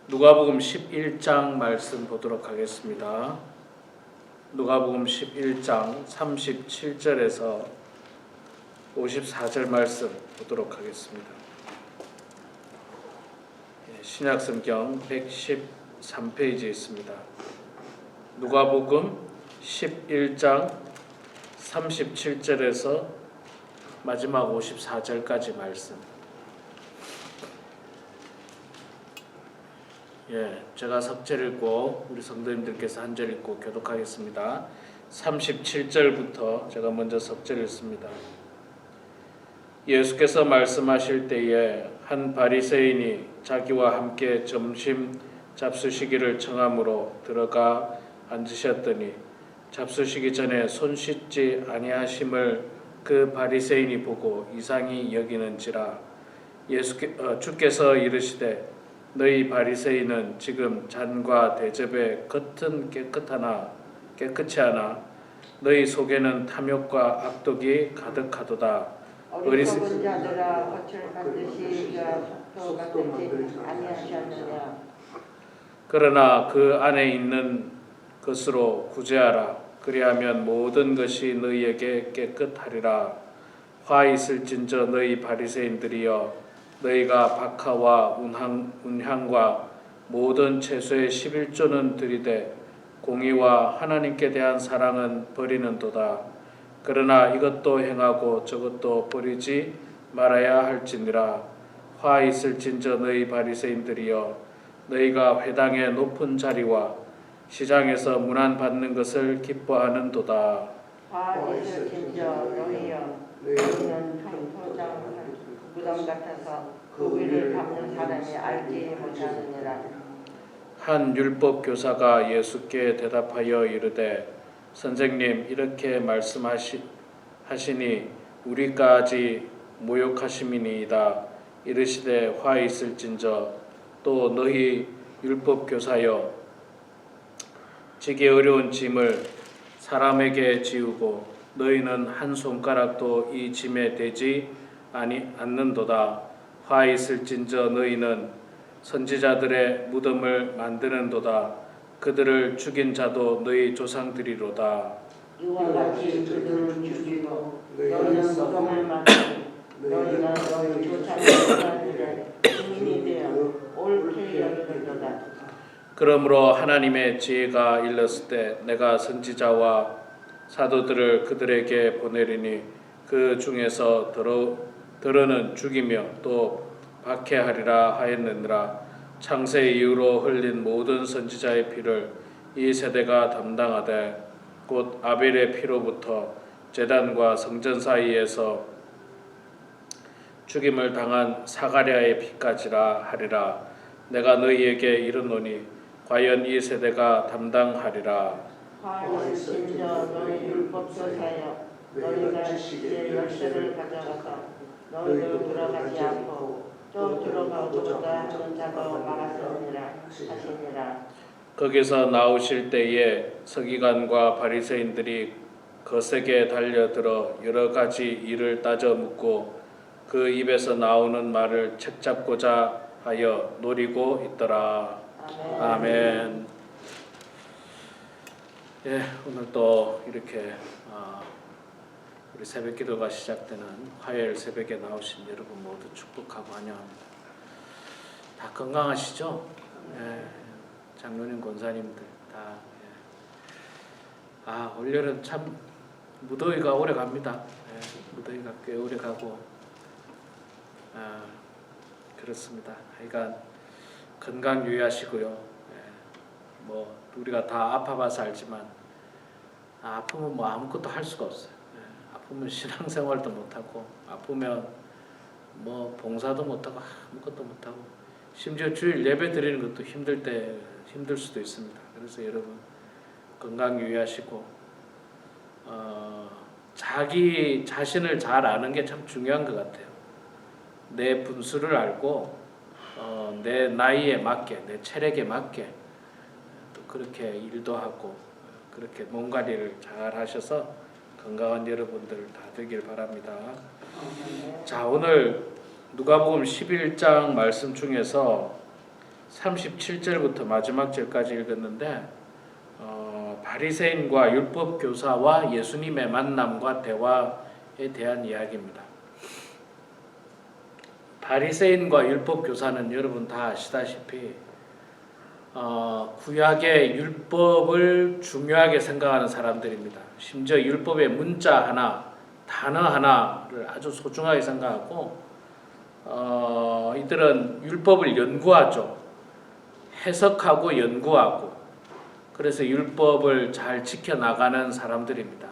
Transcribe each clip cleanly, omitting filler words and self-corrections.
누가복음 11장 말씀 보도록 하겠습니다. 누가복음 11장 37절에서 54절 말씀 보도록 하겠습니다. 신약성경 113페이지에 있습니다. 누가복음 11장 37절에서 마지막 54절까지 말씀. 제가 석절 읽고 우리 성도님들께서 한 절 읽고 교독하겠습니다. 37절부터 제가 먼저 석절 읽습니다. 예수께서 말씀하실 때에 한 바리새인이 자기와 함께 점심 잡수시기를 청함으로 들어가 앉으셨더니 잡수시기 전에 손 씻지 아니하심을 그 바리새인이 보고 이상히 여기는지라. 주께서 이르시되 너희 바리새인은 지금 잔과 대접의 겉은 깨끗치 않아 너희 속에는 탐욕과 악독이 가득하도다. 어리석은 자들아, 겉을 반드시 속도 만들지 아니하셨느냐. 그러나 그 안에 있는 것으로 구제하라. 그리하면 모든 것이 너희에게 깨끗하리라. 화 있을진저 너희 바리새인들이여, 너희가 박하와 운향과 모든 채소의 11조는 들이되 공의와 하나님께 대한 사랑은 버리는도다. 그러나 이것도 행하고 저것도 버리지 말아야 할지니라. 화 있을진저 너희 바리새인들이여, 너희가 회당의 높은 자리와 시장에서 문안 받는 것을 기뻐하는도다. 화 있을진저 너희여, 너희는 통토장 무덤 같아서 그 위를 밟는 사람이 알지 못하느니라. 한 율법 교사가 예수께 대답하여 이르되 선생님, 이렇게 말씀하시니 우리까지 모욕하심이니이다. 이르시되 화 있을진저 또 너희 율법 교사여, 지기 어려운 짐을 사람에게 지우고 너희는 한 손가락도 이 짐에 대지 않는도다. 화 있을진저 너희는 선지자들의 무덤을 만드는도다. 그들을 죽인 자도 너희 조상들이로다. 이와 같이 그들을 죽이고 너희는 무덤을 만들고 너희가 너희 조상들의 증인이 되어 옳게 여기는도다. 그러므로 하나님의 지혜가 일렀을 때 내가 선지자와 사도들을 그들에게 보내리니 그 중에서 더러는 죽이며 또 박해하리라 하였느니라. 창세 이후로 흘린 모든 선지자의 피를 이 세대가 담당하되 곧 아벨의 피로부터 제단과 성전 사이에서 죽임을 당한 사가랴의 피까지라 하리라. 내가 너희에게 이르노니 과연 이 세대가 담당하리라. 화 있을진저 너희 율법교사여, 너희가 지혜의 열쇠를 가져가서 너희도 들어가지 않고 또 들어가고자 하는 자도 많았느니라 하시니라. 거기서 나오실 때에 서기관과 바리새인들이 거세게 달려들어 여러 가지 일을 따져 묻고 그 입에서 나오는 말을 책잡고자 하여 노리고 있더라. 아멘. 오늘 또 이렇게 우리 새벽 기도가 시작되는 화요일 새벽에 나오신 여러분 모두 축복하고 환영합니다. 다 건강하시죠? 장로님, 권사님들 다. 올여름 참 무더위가 오래 갑니다. 무더위가 꽤 오래 가고 그렇습니다. 그러니까 건강 유의하시고요. 뭐 우리가 다 아파봐서 알지만 아프면 뭐 아무것도 할 수가 없어요. 아프면 신앙생활도 못하고, 아프면 뭐 봉사도 못하고 아무것도 못하고, 심지어 주일 예배 드리는 것도 힘들 수도 있습니다. 그래서 여러분 건강 유의하시고 자기 자신을 잘 아는 게 참 중요한 것 같아요. 내 분수를 알고 내 나이에 맞게, 내 체력에 맞게 또 그렇게 일도 하고 그렇게 몸 관리를 잘 하셔서 건강한 여러분들 다 되길 바랍니다. 자, 오늘 누가복음 11장 말씀 중에서 37절부터 마지막 절까지 읽었는데 바리새인과 율법 교사와 예수님의 만남과 대화에 대한 이야기입니다. 바리새인과 율법 교사는 여러분 다 아시다시피 구약의 율법을 중요하게 생각하는 사람들입니다. 심지어 율법의 문자 하나, 단어 하나를 아주 소중하게 생각하고 이들은 율법을 연구하죠. 해석하고 연구하고 그래서 율법을 잘 지켜나가는 사람들입니다.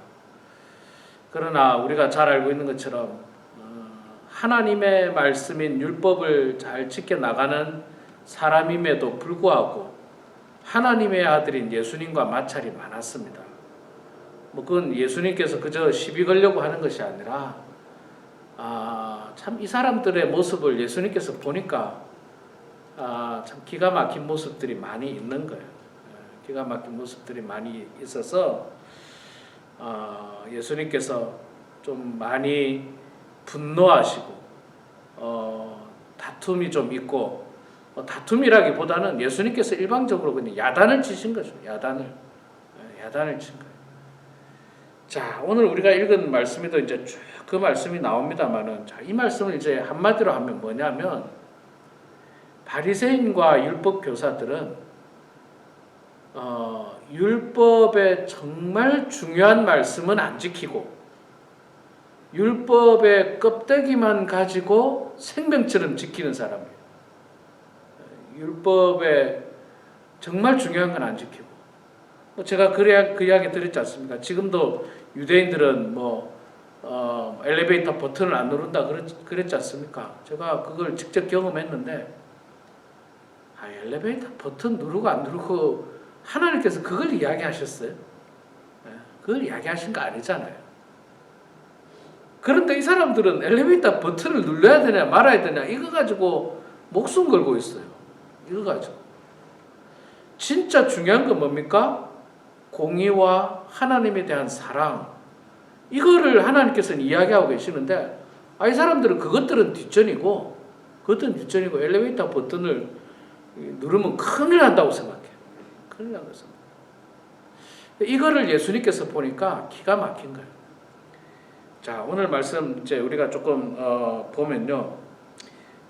그러나 우리가 잘 알고 있는 것처럼 하나님의 말씀인 율법을 잘 지켜나가는 사람임에도 불구하고 하나님의 아들인 예수님과 마찰이 많았습니다. 그건 예수님께서 그저 시비 걸려고 하는 것이 아니라 참 이 사람들의 모습을 예수님께서 보니까 참 기가 막힌 모습들이 많이 있는 거예요. 기가 막힌 모습들이 많이 있어서 예수님께서 좀 많이 분노하시고 다툼이 좀 있고 다툼이라기보다는 예수님께서 일방적으로 그냥 야단을 치신 거죠. 야단을 친 거예요. 자, 오늘 우리가 읽은 말씀에도 이제 쭉 그 말씀이 나옵니다만은 이 말씀을 이제 한마디로 하면 뭐냐면 바리새인과 율법 교사들은 율법의 정말 중요한 말씀은 안 지키고 율법의 껍데기만 가지고 생명처럼 지키는 사람이에요. 율법의 정말 중요한 건 안 지키고 제가 그 이야기 드렸지 않습니까? 지금도 유대인들은 엘리베이터 버튼을 안 누른다 그랬지 않습니까? 제가 그걸 직접 경험했는데 엘리베이터 버튼 누르고 안 누르고 하나님께서 그걸 이야기하셨어요. 그걸 이야기하신 거 아니잖아요. 그런데 이 사람들은 엘리베이터 버튼을 눌러야 되냐 말아야 되냐 이거 가지고 목숨 걸고 있어요. 이거 가지고. 진짜 중요한 건 뭡니까? 공의와 하나님에 대한 사랑. 이거를 하나님께서는 이야기하고 계시는데 이 사람들은 그것들은 뒷전이고 엘리베이터 버튼을 누르면 큰일 난다고 생각해요. 큰일 난다고 생각해요. 이거를 예수님께서 보니까 기가 막힌 거예요. 자, 오늘 말씀 이제 우리가 조금 보면요.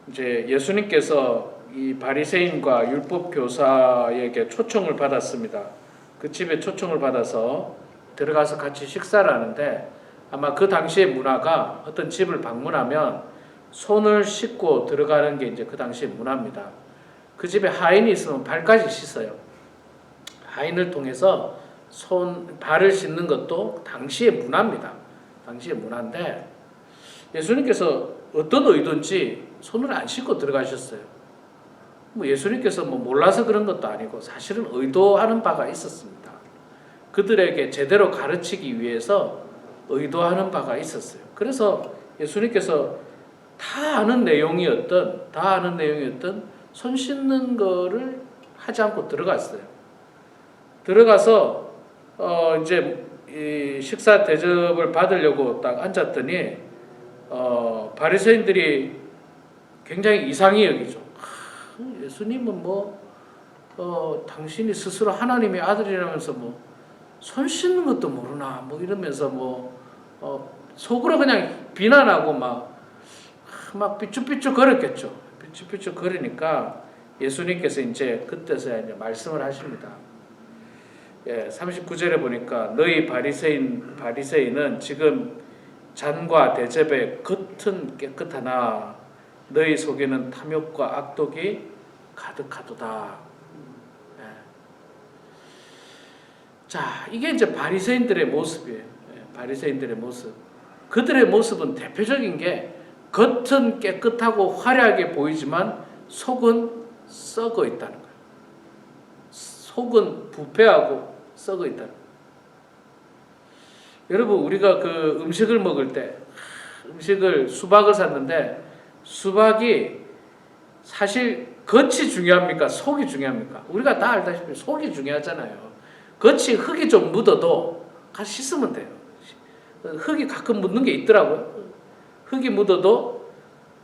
이제 예수님께서 이 바리새인과 율법 교사에게 초청을 받았습니다. 그 집에 초청을 받아서 들어가서 같이 식사를 하는데 아마 그 당시의 문화가 어떤 집을 방문하면 손을 씻고 들어가는 게 이제 그 당시의 문화입니다. 그 집에 하인이 있으면 발까지 씻어요. 하인을 통해서 발을 씻는 것도 당시의 문화입니다. 당시의 문화인데 예수님께서 어떤 의도인지 손을 안 씻고 들어가셨어요. 예수님께서 몰라서 그런 것도 아니고 사실은 의도하는 바가 있었습니다. 그들에게 제대로 가르치기 위해서 의도하는 바가 있었어요. 그래서 예수님께서 다 아는 내용이었던 손 씻는 거를 하지 않고 들어갔어요. 들어가서 이제 이 식사 대접을 받으려고 딱 앉았더니 바리새인들이 굉장히 이상히 여기죠. 예수님은 당신이 스스로 하나님의 아들이라면서 손 씻는 것도 모르나 이러면서 속으로 그냥 비난하고 막 삐죽삐죽 거렸겠죠. 삐죽삐죽 거리니까 예수님께서 이제 그때서야 이제 말씀을 하십니다. 39절에 보니까 너희 바리새인은 지금 잔과 대접의 겉은 깨끗하나 너희 속에는 탐욕과 악독이 가득하도다. 자, 이게 이제 바리새인들의 모습이에요. 바리새인들의 모습. 그들의 모습은 대표적인 게 겉은 깨끗하고 화려하게 보이지만 속은 썩어 있다는 거예요. 속은 부패하고 썩어 있다는 거예요. 여러분, 우리가 그 음식을 먹을 때 수박을 샀는데 수박이 사실 겉이 중요합니까? 속이 중요합니까? 우리가 다 알다시피 속이 중요하잖아요. 겉이 흙이 좀 묻어도 가서 씻으면 돼요. 흙이 가끔 묻는 게 있더라고요. 흙이 묻어도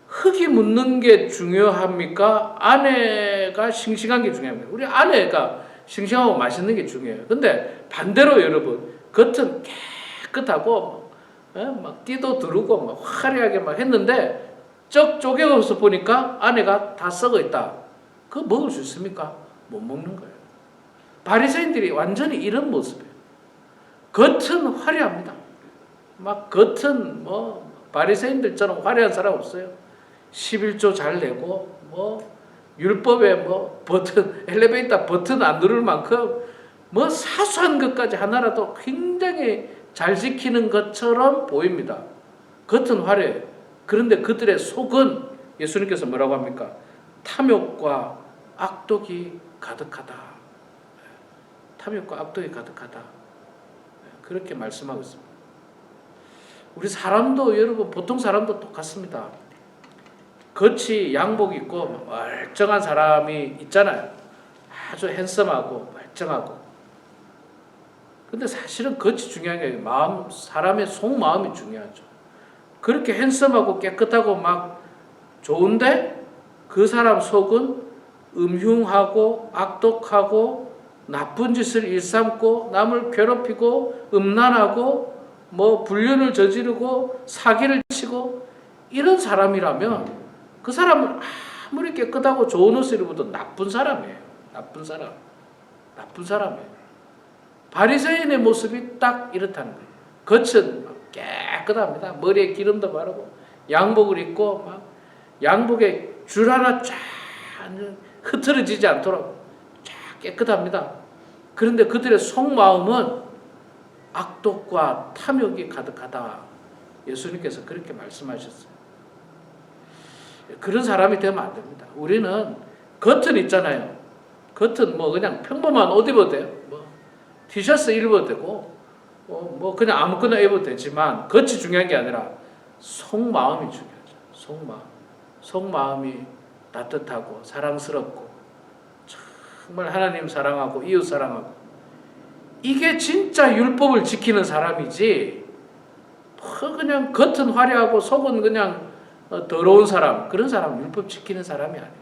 흙이 묻는 게 중요합니까? 아내가 싱싱한 게 중요합니까? 우리 아내가 싱싱하고 맛있는 게 중요해요. 근데 반대로 여러분, 겉은 깨끗하고 막 띠도 두르고 막 화려하게 막 했는데 쪼개서 보니까 아내가 다 썩어 있다. 그거 먹을 수 있습니까? 못 먹는 거예요. 바리새인들이 완전히 이런 모습이에요. 겉은 화려합니다. 막 겉은 뭐 바리새인들처럼 화려한 사람 없어요. 11조 잘 내고 뭐 율법에 뭐 버튼 엘리베이터 버튼 안 누를 만큼 뭐 사소한 것까지 하나라도 굉장히 잘 지키는 것처럼 보입니다. 겉은 화려해요. 그런데 그들의 속은 예수님께서 뭐라고 합니까? 탐욕과 악독이 가득하다. 탐욕과 악독이 가득하다. 그렇게 말씀하고 있습니다. 우리 사람도 여러분 보통 사람도 똑같습니다. 겉이 양복 입고 멀쩡한 사람이 있잖아요. 아주 핸섬하고 멀쩡하고. 근데 사실은 겉이 중요한 게 마음, 사람의 속마음이 중요하죠. 그렇게 핸섬하고 깨끗하고 막 좋은데 그 사람 속은 음흉하고 악독하고 나쁜 짓을 일삼고 남을 괴롭히고 음란하고 뭐 불륜을 저지르고 사기를 치고 이런 사람이라면 그 사람은 아무리 깨끗하고 좋은 옷을 입어도 나쁜 사람이에요. 나쁜 사람. 나쁜 사람이에요. 바리새인의 모습이 딱 이렇다는 거예요. 겉은 깨끗합니다. 머리에 기름도 바르고 양복을 입고 막 양복에 줄 하나 쫙 흐트러지지 않도록 쫙 깨끗합니다. 그런데 그들의 속마음은 악독과 탐욕이 가득하다. 예수님께서 그렇게 말씀하셨어요. 그런 사람이 되면 안 됩니다. 우리는 겉은 있잖아요. 겉은 뭐 그냥 평범한 옷 입어도 돼요. 뭐 티셔츠 입어도 되고 뭐 그냥 아무거나 입어도 되지만 겉이 중요한 게 아니라 속마음이 중요하죠. 속마음. 속마음이 따뜻하고 사랑스럽고 정말 하나님 사랑하고 이웃 사랑하고 이게 진짜 율법을 지키는 사람이지 그냥 겉은 화려하고 속은 그냥 더러운 사람, 그런 사람 율법 지키는 사람이 아니에요.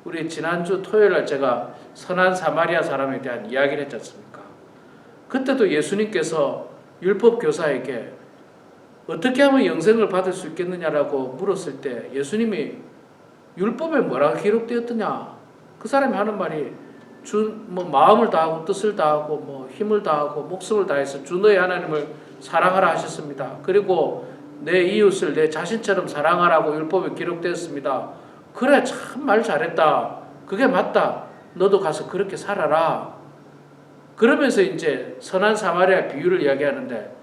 우리 지난주 토요일날 제가 선한 사마리아 사람에 대한 이야기를 했지 않습니까? 그때도 예수님께서 율법 교사에게 어떻게 하면 영생을 받을 수 있겠느냐라고 물었을 때 예수님이 율법에 뭐라고 기록되었더냐? 그 사람이 하는 말이 뭐 마음을 다하고 뜻을 다하고 뭐 힘을 다하고 목숨을 다해서 주 너의 하나님을 사랑하라 하셨습니다. 그리고 내 이웃을 내 자신처럼 사랑하라고 율법에 기록되었습니다. 그래 참 말 잘했다. 그게 맞다. 너도 가서 그렇게 살아라. 그러면서 이제 선한 사마리아 비유를 이야기하는데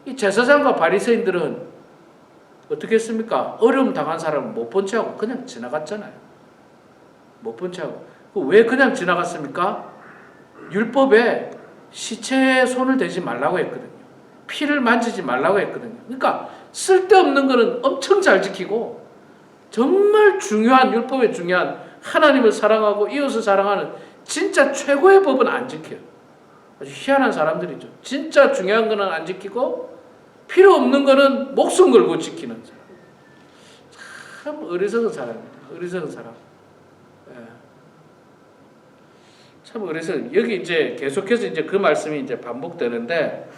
이 제사장과 바리새인들은 어떻게 했습니까? 어려움 당한 사람은 못 본 채하고 그냥 지나갔잖아요. 못 본 채하고. 왜 그냥 지나갔습니까? 율법에 시체에 손을 대지 말라고 했거든요. 피를 만지지 말라고 했거든요. 그러니까 쓸데없는 거는 엄청 잘 지키고 정말 중요한 율법에 중요한 하나님을 사랑하고 이웃을 사랑하는 진짜 최고의 법은 안 지켜요. 아주 희한한 사람들이죠. 진짜 중요한 거는 안 지키고 필요 없는 거는 목숨 걸고 지키는 사람. 참 어리석은 사람입니다. 어리석은 사람. 참 어리석은. 여기 이제 계속해서 이제 그 말씀이 이제 반복되는데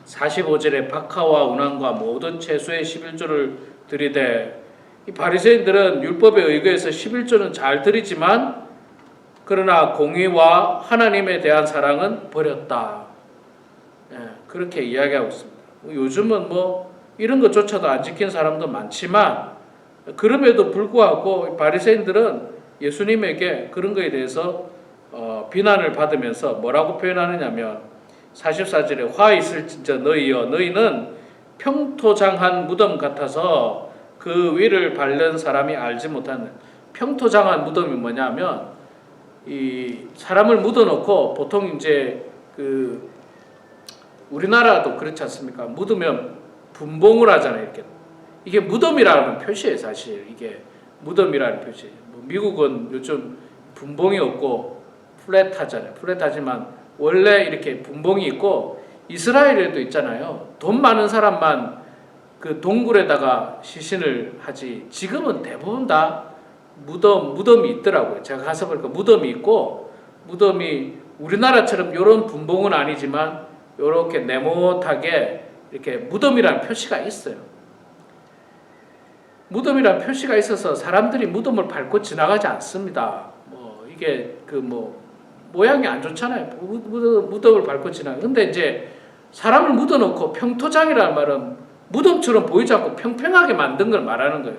45절에 박하와 운항과 모든 채소의 11조를 드리되 이 바리새인들은 율법에 의거해서 11조는 잘 드리지만 그러나 공의와 하나님에 대한 사랑은 버렸다. 그렇게 이야기하고 있습니다. 요즘은 뭐 이런 것조차도 안 지키는 사람도 많지만 그럼에도 불구하고 바리새인들은 예수님에게 그런 것에 대해서 비난을 받으면서 뭐라고 표현하느냐면 44절에 화 있을진저 너희여 너희는 평토장한 무덤 같아서 그 위를 밟는 사람이 알지 못하는. 평토장한 무덤이 뭐냐면 이 사람을 묻어놓고 보통 이제 그 우리나라도 그렇지 않습니까? 묻으면 분봉을 하잖아요. 이렇게 이게 무덤이라는 표시예요. 사실 이게 무덤이라는 표시예요. 뭐 미국은 요즘 분봉이 없고 플랫하잖아요. 플랫하지만 원래 이렇게 분봉이 있고 이스라엘에도 있잖아요. 돈 많은 사람만 그 동굴에다가 시신을 하지 지금은 대부분 다 무덤이 있더라고요. 제가 가서 보니까 무덤이 있고 무덤이 우리나라처럼 이런 분봉은 아니지만 이렇게 네모하게 이렇게 무덤이라는 표시가 있어요. 무덤이라는 표시가 있어서 사람들이 무덤을 밟고 지나가지 않습니다. 뭐 이게 그 뭐 모양이 안 좋잖아요. 무덤을 밟고 지나가. 근데 이제 사람을 묻어놓고 평토장이라는 말은 무덤처럼 보이지 않고 평평하게 만든 걸 말하는 거예요.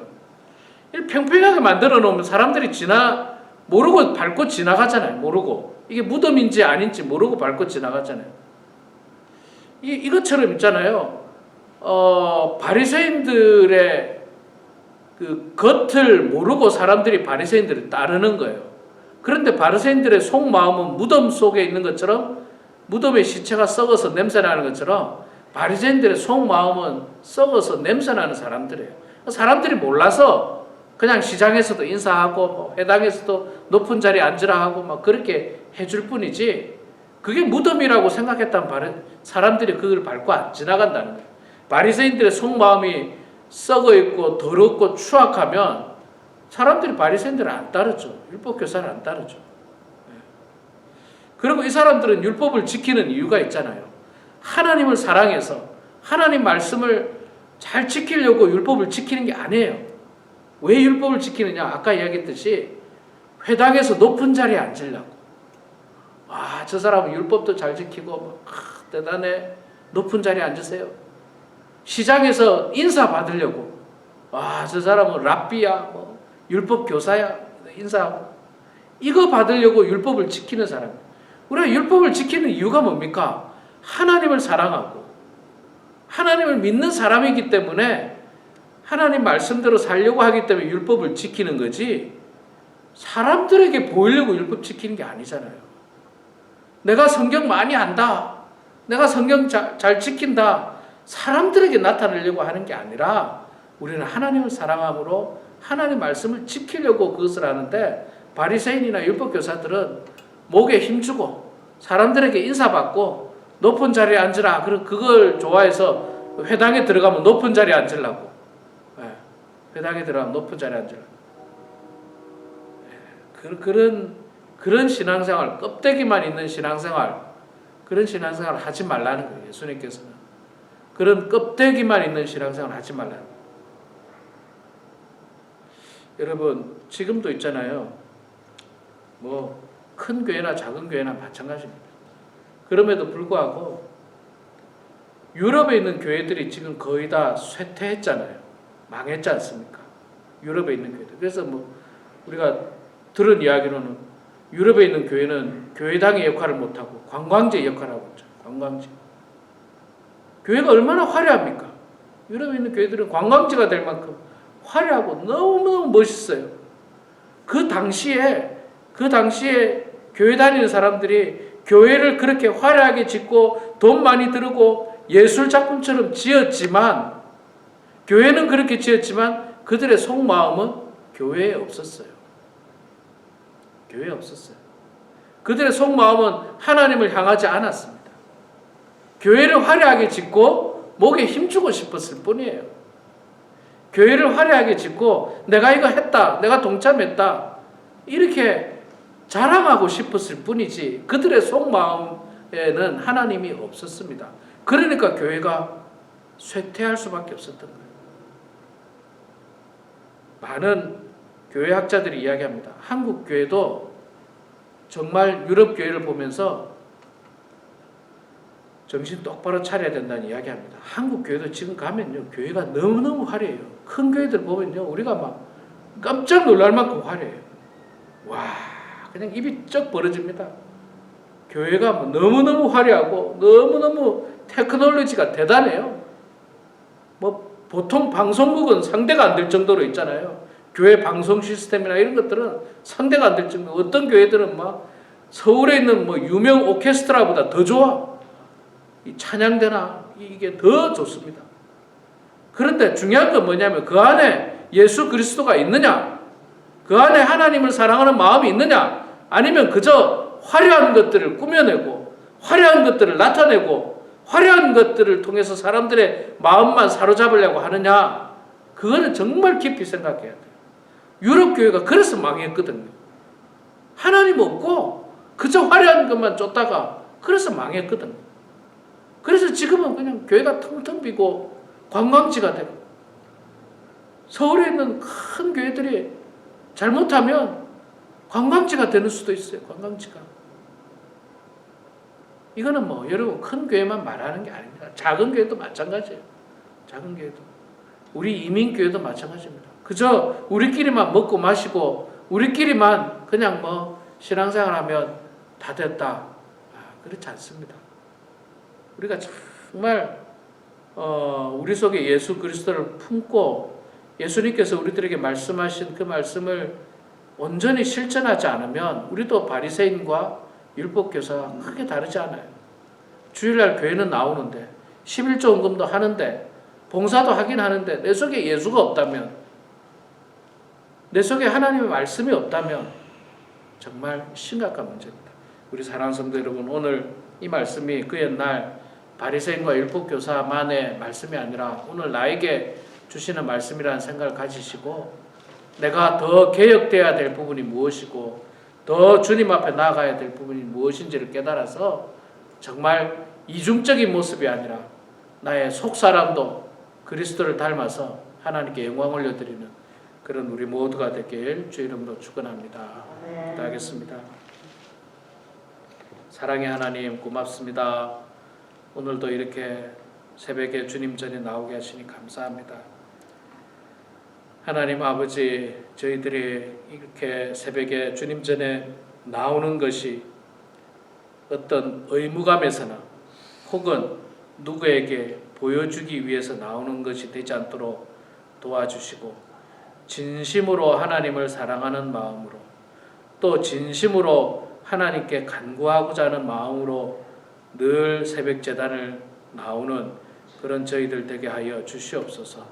평평하게 만들어 놓으면 사람들이 모르고 밟고 지나가잖아요. 모르고. 이게 무덤인지 아닌지 모르고 밟고 지나가잖아요. 이것처럼 있잖아요. 바리새인들의 그 겉을 모르고 사람들이 바리새인들을 따르는 거예요. 그런데 바리새인들의 속마음은 무덤 속에 있는 것처럼 무덤의 시체가 썩어서 냄새나는 것처럼 바리새인들의 속마음은 썩어서 냄새나는 사람들이에요. 사람들이 몰라서 그냥 시장에서도 인사하고 뭐 회당에서도 높은 자리에 앉으라 하고 막 그렇게 해줄 뿐이지 그게 무덤이라고 생각했던 사람들이 그걸 밟고 안 지나간다는 거예요. 바리새인들의 속마음이 썩어 있고 더럽고 추악하면 사람들이 바리새인들을 안 따르죠. 율법 교사를 안 따르죠. 그리고 이 사람들은 율법을 지키는 이유가 있잖아요. 하나님을 사랑해서 하나님 말씀을 잘 지키려고 율법을 지키는 게 아니에요. 왜 율법을 지키느냐? 아까 이야기했듯이 회당에서 높은 자리에 앉으려고. 와, 저 사람은 율법도 잘 지키고 대단해. 높은 자리에 앉으세요. 시장에서 인사 받으려고. 와, 저 사람은 랍비야, 뭐 율법 교사야, 인사하고. 이거 받으려고 율법을 지키는 사람. 우리가 율법을 지키는 이유가 뭡니까? 하나님을 사랑하고 하나님을 믿는 사람이기 때문에 하나님 말씀대로 살려고 하기 때문에 율법을 지키는 거지 사람들에게 보이려고 율법 지키는 게 아니잖아요. 내가 성경 많이 안다. 내가 성경 잘 지킨다. 사람들에게 나타내려고 하는 게 아니라 우리는 하나님을 사랑함으로 하나님 말씀을 지키려고 그것을 하는데 바리새인이나 율법 교사들은 목에 힘주고 사람들에게 인사받고 높은 자리에 앉으라. 그걸 좋아해서 회당에 들어가면 높은 자리에 앉으려고. 회당에 들어가면 높은 자리에 앉으려고. 그런 신앙생활, 껍데기만 있는 신앙생활, 그런 신앙생활 하지 말라는 거예요. 예수님께서는. 그런 껍데기만 있는 신앙생활 하지 말라는 거예요. 여러분 지금도 있잖아요. 뭐 큰 교회나 작은 교회나 마찬가지입니다. 그럼에도 불구하고 유럽에 있는 교회들이 지금 거의 다 쇠퇴했잖아요. 망했지 않습니까? 유럽에 있는 교회들. 그래서 뭐 우리가 들은 이야기로는 유럽에 있는 교회는 교회당의 역할을 못하고 관광지 역할을 하고 있죠. 관광지. 교회가 얼마나 화려합니까? 유럽에 있는 교회들은 관광지가 될 만큼 화려하고 너무너무 멋있어요. 그 당시에 교회 다니는 사람들이 교회를 그렇게 화려하게 짓고 돈 많이 들고 예술 작품처럼 지었지만 교회는 그렇게 지었지만 그들의 속마음은 교회에 없었어요. 교회에 없었어요. 그들의 속마음은 하나님을 향하지 않았습니다. 교회를 화려하게 짓고 목에 힘주고 싶었을 뿐이에요. 교회를 화려하게 짓고 내가 이거 했다, 내가 동참했다 이렇게 자랑하고 싶었을 뿐이지 그들의 속마음에는 하나님이 없었습니다. 그러니까 교회가 쇠퇴할 수밖에 없었던 거예요. 많은 교회학자들이 이야기합니다. 한국 교회도 정말 유럽 교회를 보면서 정신 똑바로 차려야 된다는 이야기합니다. 한국 교회도 지금 가면요 교회가 너무너무 화려해요. 큰 교회들 보면요 우리가 막 깜짝 놀랄 만큼 화려해요. 와 그냥 입이 쩍 벌어집니다. 교회가 뭐 너무너무 화려하고 너무너무 테크놀로지가 대단해요. 뭐 보통 방송국은 상대가 안 될 정도로 있잖아요. 교회 방송 시스템이나 이런 것들은 상대가 안 될 정도. 어떤 교회들은 막 서울에 있는 뭐 유명 오케스트라보다 더 좋아. 이 찬양대나 이게 더 좋습니다. 그런데 중요한 건 뭐냐면 그 안에 예수 그리스도가 있느냐, 그 안에 하나님을 사랑하는 마음이 있느냐, 아니면 그저 화려한 것들을 꾸며내고 화려한 것들을 나타내고 화려한 것들을 통해서 사람들의 마음만 사로잡으려고 하느냐? 그거는 정말 깊이 생각해야 돼요. 유럽 교회가 그래서 망했거든요. 하나님 없고 그저 화려한 것만 쫓다가 그래서 망했거든요. 그래서 지금은 그냥 교회가 텅텅 비고 관광지가 되고, 서울에 있는 큰 교회들이 잘못하면 관광지가 되는 수도 있어요. 관광지가. 이거는 뭐 여러분 큰 교회만 말하는 게 아닙니다. 작은 교회도 마찬가지예요. 작은 교회도. 우리 이민교회도 마찬가지입니다. 그저 우리끼리만 먹고 마시고 우리끼리만 그냥 뭐 신앙생활하면 다 됐다. 그렇지 않습니다. 우리가 정말 우리 속에 예수 그리스도를 품고 예수님께서 우리들에게 말씀하신 그 말씀을 온전히 실천하지 않으면 우리도 바리새인과 율법교사가 크게 다르지 않아요. 주일날 교회는 나오는데 11조 헌금도 하는데 봉사도 하긴 하는데 내 속에 예수가 없다면, 내 속에 하나님의 말씀이 없다면 정말 심각한 문제입니다. 우리 사랑하는 성도 여러분, 오늘 이 말씀이 그 옛날 바리새인과 율법교사만의 말씀이 아니라 오늘 나에게 주시는 말씀이라는 생각을 가지시고, 내가 더 개혁되어야 될 부분이 무엇이고 더 주님 앞에 나아가야 될 부분이 무엇인지를 깨달아서 정말 이중적인 모습이 아니라 나의 속사람도 그리스도를 닮아서 하나님께 영광 올려드리는 그런 우리 모두가 되길 주 이름으로 축원합니다. 기도하겠습니다. 사랑의 하나님, 고맙습니다. 오늘도 이렇게 새벽에 주님 전에 나오게 하시니 감사합니다. 하나님 아버지, 저희들이 이렇게 새벽에 주님 전에 나오는 것이 어떤 의무감에서나 혹은 누구에게 보여주기 위해서 나오는 것이 되지 않도록 도와주시고, 진심으로 하나님을 사랑하는 마음으로, 또 진심으로 하나님께 간구하고자 하는 마음으로 늘 새벽 제단을 나오는 그런 저희들 되게 하여 주시옵소서.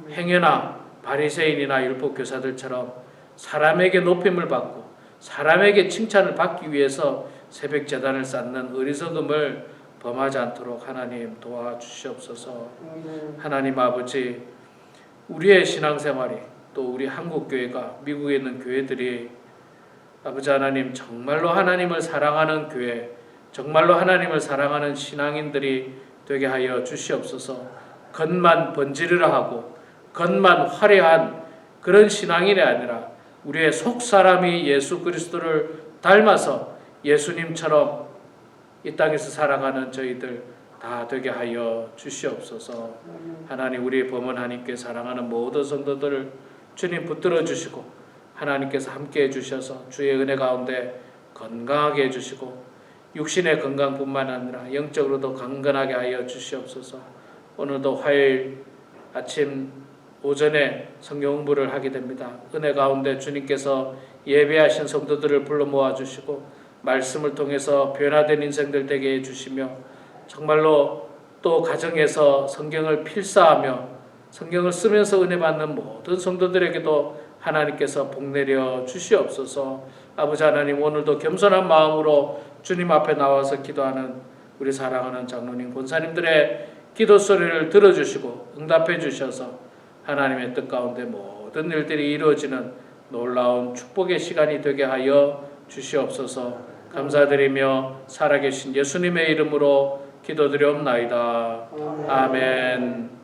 행여나 바리새인이나 율법교사들처럼 사람에게 높임을 받고 사람에게 칭찬을 받기 위해서 새벽 제단을 쌓는 어리석음을 범하지 않도록 하나님 도와주시옵소서. 하나님 아버지, 우리의 신앙생활이, 또 우리 한국교회가, 미국에 있는 교회들이 아버지 하나님 정말로 하나님을 사랑하는 교회, 정말로 하나님을 사랑하는 신앙인들이 되게 하여 주시옵소서. 겉만 번지르르 하고 겉만 화려한 그런 신앙인이 아니라 우리의 속사람이 예수 그리스도를 닮아서 예수님처럼 이 땅에서 살아가는 저희들 다 되게 하여 주시옵소서. 하나님, 우리 범은 하나님께 사랑하는 모든 성도들을 주님 붙들어 주시고 하나님께서 함께 해주셔서 주의 은혜 가운데 건강하게 해주시고 육신의 건강뿐만 아니라 영적으로도 강건하게 하여 주시옵소서. 오늘도 화요일 아침 오전에 성경 공부를 하게 됩니다. 은혜 가운데 주님께서 예배하신 성도들을 불러 모아주시고 말씀을 통해서 변화된 인생들 되게 해주시며, 정말로 또 가정에서 성경을 필사하며 성경을 쓰면서 은혜 받는 모든 성도들에게도 하나님께서 복 내려 주시옵소서. 아버지 하나님, 오늘도 겸손한 마음으로 주님 앞에 나와서 기도하는 우리 사랑하는 장로님, 권사님들의 기도 소리를 들어주시고 응답해 주셔서 하나님의 뜻 가운데 모든 일들이 이루어지는 놀라운 축복의 시간이 되게 하여 주시옵소서. 감사드리며 살아계신 예수님의 이름으로 기도드리옵나이다. 아멘.